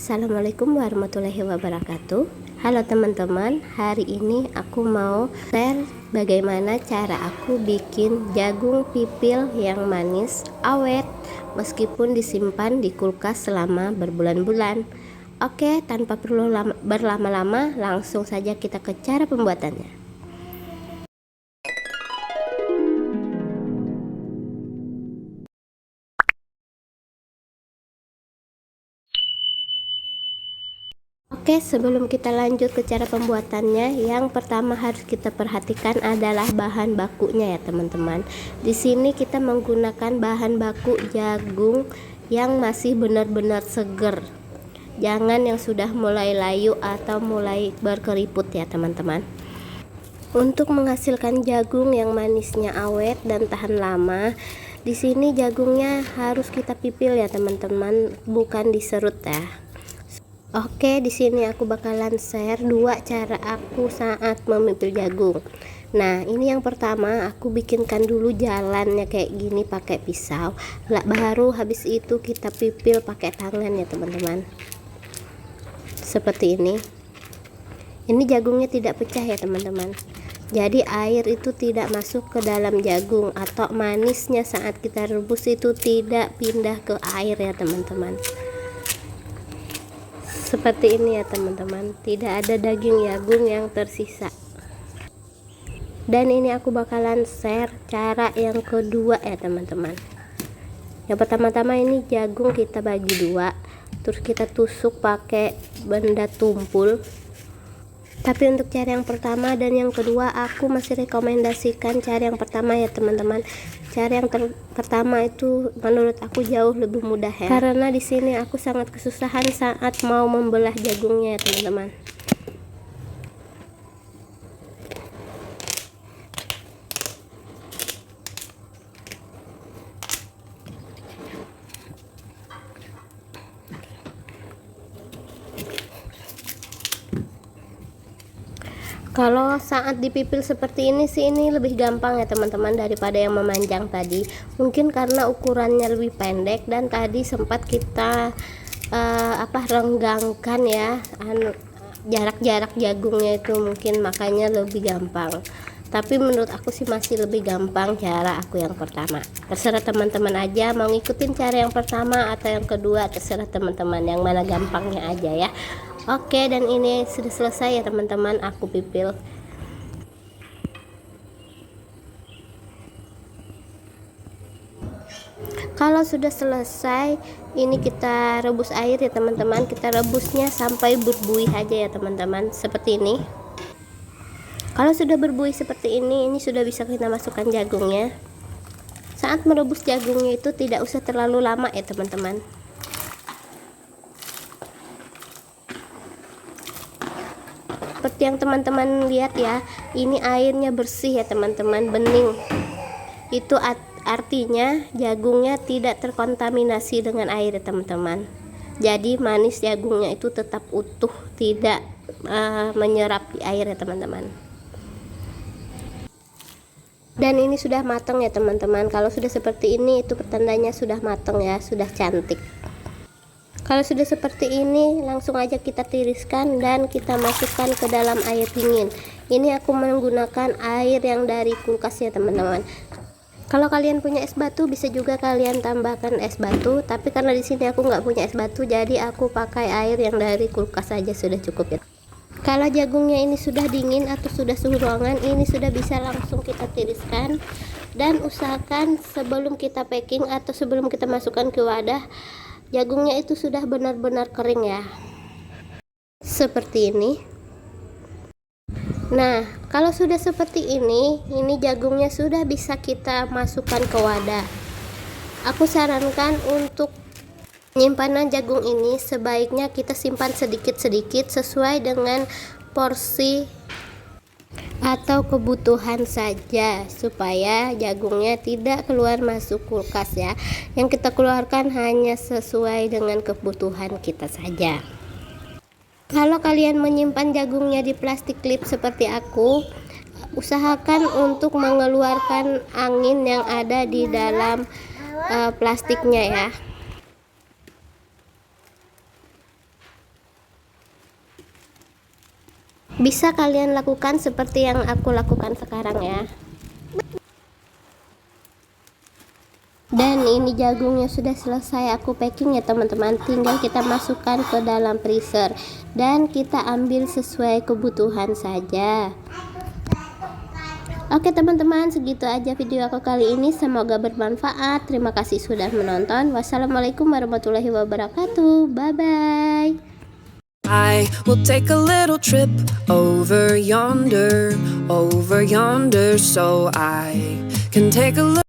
Assalamualaikum warahmatullahi wabarakatuh. Halo teman-teman, hari ini aku mau share bagaimana cara aku bikin jagung pipil yang manis, awet, meskipun disimpan di kulkas selama berbulan-bulan. Oke, tanpa perlu berlama-lama, langsung saja kita ke cara pembuatannya. Oke, sebelum kita lanjut ke cara pembuatannya, yang pertama harus kita perhatikan adalah bahan bakunya ya teman-teman. Di sini kita menggunakan bahan baku jagung yang masih benar-benar seger. Jangan yang sudah mulai layu atau mulai berkeriput ya teman-teman. Untuk menghasilkan jagung yang manisnya awet dan tahan lama, di sini jagungnya harus kita pipil ya teman-teman, bukan diserut ya. Oke, di sini aku bakalan share dua cara aku saat memipil jagung. Nah, ini yang pertama, aku bikinkan dulu jalannya kayak gini pakai pisau. Baru habis itu kita pipil pakai tangan ya teman-teman. Seperti ini. Ini jagungnya tidak pecah ya teman-teman. Jadi air itu tidak masuk ke dalam jagung, atau manisnya saat kita rebus itu tidak pindah ke air ya teman-teman. Seperti ini ya teman-teman, tidak ada daging jagung yang tersisa. Dan ini aku bakalan share cara yang kedua ya teman-teman. Yang pertama-tama ini jagung kita bagi dua, terus kita tusuk pakai benda tumpul. Tapi untuk cara yang pertama dan yang kedua, aku masih rekomendasikan cara yang pertama ya teman-teman. Cara yang pertama itu menurut aku jauh lebih mudah ya. Karena di sini aku sangat kesusahan saat mau membelah jagungnya ya teman-teman. Kalau saat dipipil seperti ini sih, ini lebih gampang ya teman-teman daripada yang memanjang tadi. Mungkin karena ukurannya lebih pendek dan tadi sempat kita renggangkan ya jarak-jarak jagungnya itu, mungkin makanya lebih gampang. Tapi menurut aku sih masih lebih gampang cara aku yang pertama. Terserah teman-teman aja mau ngikutin cara yang pertama atau yang kedua, terserah teman-teman yang mana gampangnya aja ya. Oke, dan ini sudah selesai ya teman-teman, aku pipil. Kalau sudah selesai, ini kita rebus air ya teman-teman. Kita rebusnya sampai berbuih aja ya teman-teman, seperti ini. Kalau sudah berbuih seperti ini sudah bisa kita masukkan jagungnya. Saat merebus jagungnya itu tidak usah terlalu lama ya teman-teman. Seperti yang teman-teman lihat ya, ini airnya bersih ya teman-teman, bening. Itu artinya jagungnya tidak terkontaminasi dengan air ya teman-teman. Jadi manis jagungnya itu tetap utuh, tidak menyerap di air ya teman-teman. Dan ini sudah matang ya teman-teman. Kalau sudah seperti ini itu pertandanya sudah matang ya, sudah cantik. Kalau sudah seperti ini, langsung aja kita tiriskan dan kita masukkan ke dalam air dingin. Ini aku menggunakan air yang dari kulkas ya teman-teman. Kalau kalian punya es batu, bisa juga kalian tambahkan es batu. Tapi karena di sini aku nggak punya es batu, jadi aku pakai air yang dari kulkas saja sudah cukup ya. Kalau jagungnya ini sudah dingin atau sudah suhu ruangan, ini sudah bisa langsung kita tiriskan. Dan usahakan sebelum kita packing atau sebelum kita masukkan ke wadah, jagungnya itu sudah benar-benar kering ya, seperti ini. Nah, kalau sudah seperti ini jagungnya sudah bisa kita masukkan ke wadah. Aku sarankan untuk penyimpanan jagung ini sebaiknya kita simpan sedikit-sedikit sesuai dengan porsi atau kebutuhan saja, supaya jagungnya tidak keluar masuk kulkas ya. Yang kita keluarkan hanya sesuai dengan kebutuhan kita saja. Kalau kalian menyimpan jagungnya di plastik klip seperti aku, usahakan untuk mengeluarkan angin yang ada di dalam plastiknya ya. Bisa kalian lakukan seperti yang aku lakukan sekarang ya. Dan ini jagungnya sudah selesai aku packing ya teman-teman, tinggal kita masukkan ke dalam freezer dan kita ambil sesuai kebutuhan saja. Oke teman-teman, segitu aja video aku kali ini, semoga bermanfaat. Terima kasih sudah menonton. Wassalamualaikum warahmatullahi wabarakatuh. Bye bye. I will take a little trip over yonder, so I can take a look.